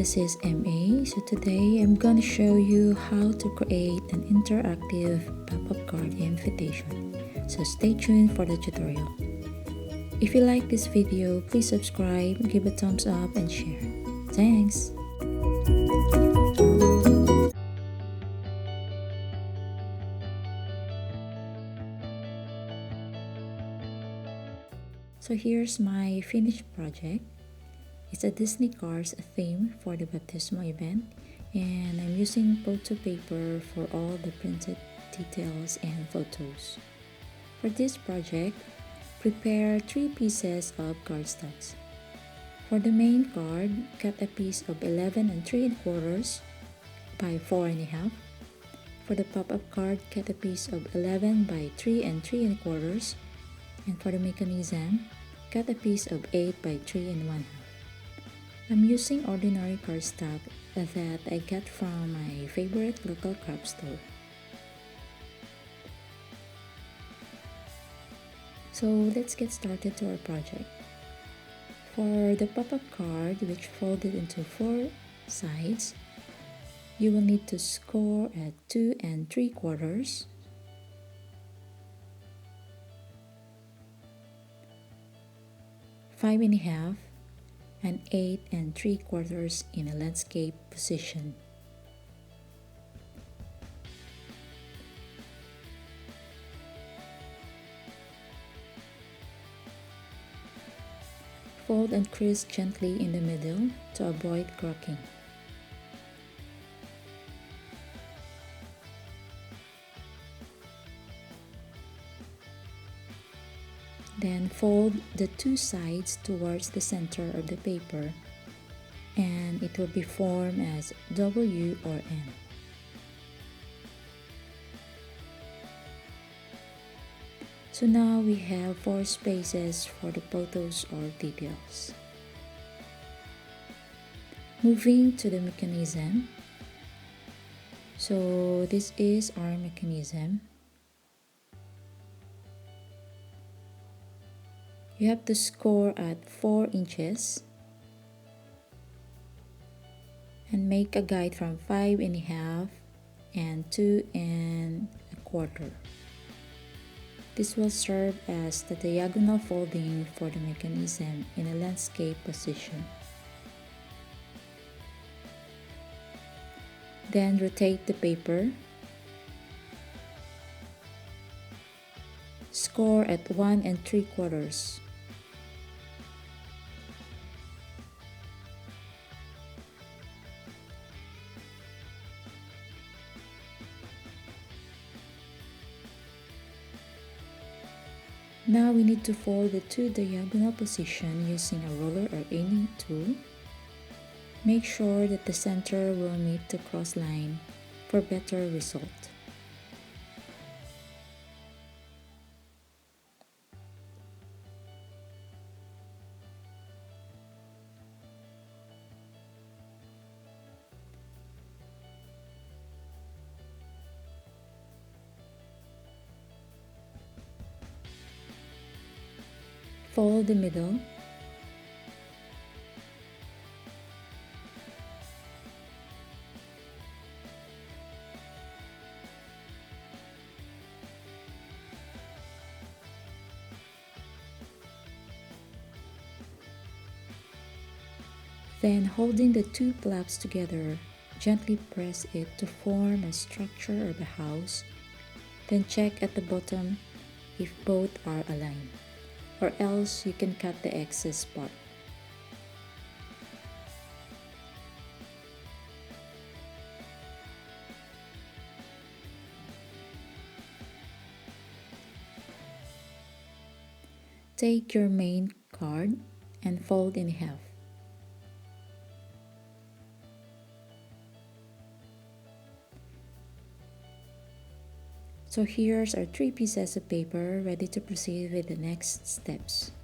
this is MA. So today I'm gonna show you how to create an interactive pop-up card invitation. So stay tuned for the tutorial. If you like this video, please subscribe, give a thumbs up and share. Thanks! So here's my finished project. It's a Disney Cars theme for the baptismal event, and I'm using photo paper for all the printed details and photos. For this project, prepare 3 pieces of cardstocks. For the main card, cut a piece of 11 3/4 by 4 1/2. For the pop-up card, cut a piece of 11 by 3 3/4. And for the mechanism, cut a piece of 8 by 3 1/2. I'm using ordinary cardstock that I got from my favorite local craft store. So let's get started to our project. For the pop-up card, which folded into 4 sides, you will need to score at 2 3/4, 5 1/2, and 8 3/4 in a landscape position. Fold and crease gently in the middle to avoid cracking. Then fold the 2 sides towards the center of the paper, and it will be formed as W or M. So now we have 4 spaces for the photos or details. Moving to the mechanism. So this is our mechanism. You have to score at 4 inches and make a guide from 5 1/2 and 2 1/4. This will serve as the diagonal folding for the mechanism in a landscape position. Then rotate the paper. Score at 1 3/4. Now we need to fold the 2 diagonal positions using a roller or any tool. Make sure that the center will meet the cross line for better result. Fold the middle. Then, holding the 2 flaps together, gently press it to form a structure of a house. Then check at the bottom if both are aligned, or else you can cut the excess part. Take your main card and fold in half. So here's our 3 pieces of paper ready to proceed with the next steps.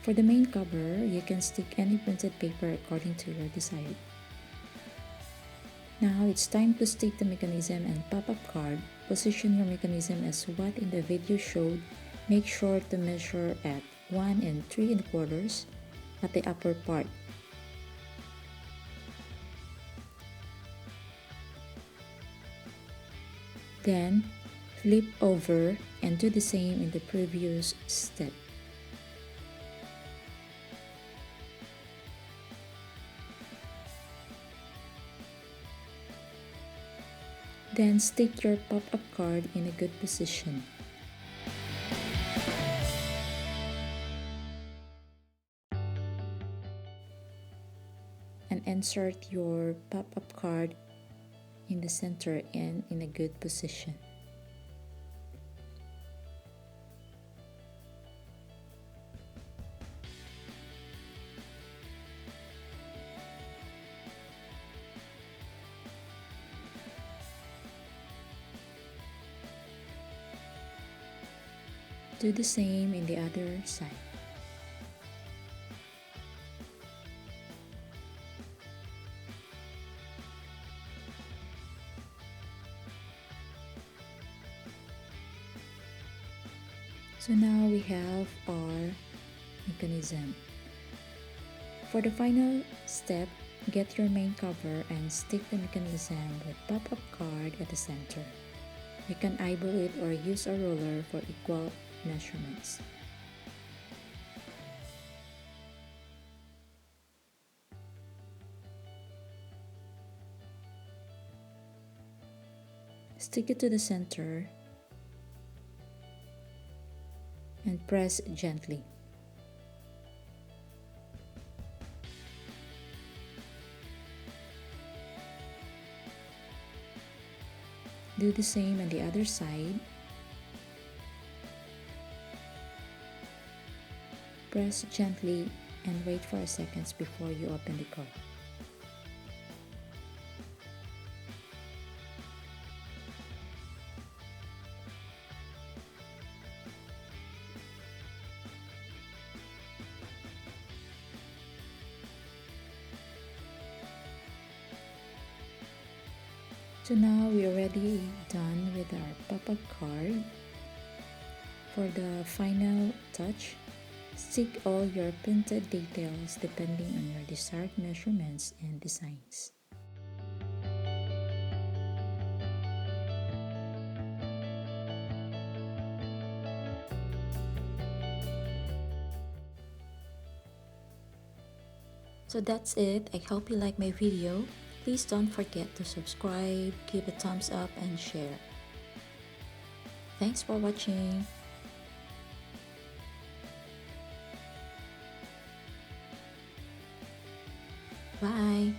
For the main cover, you can stick any printed paper according to your desire. Now it's time to stick the mechanism and pop-up card. Position your mechanism as what in the video showed. Make sure to measure at 1 3/4 at the upper part. Then flip over and do the same in the previous step. Then stick your pop-up card in a good position. And insert your pop-up card in the center and in a good position. Do the same in the other side. So now we have our mechanism. For the final step, get your main cover and stick the mechanism with pop-up card at the center. You can eyeball it or use a ruler for equal measurements. Stick it to the center and press gently. Do the same on the other side. Press gently and wait for a second before you open the card. So now we're already done with our pop-up card. For the final touch, stick all your printed details depending on your desired measurements and designs. So that's it. I hope you like my video. Please don't forget to subscribe, give a thumbs up, and share. Thanks for watching. Bye.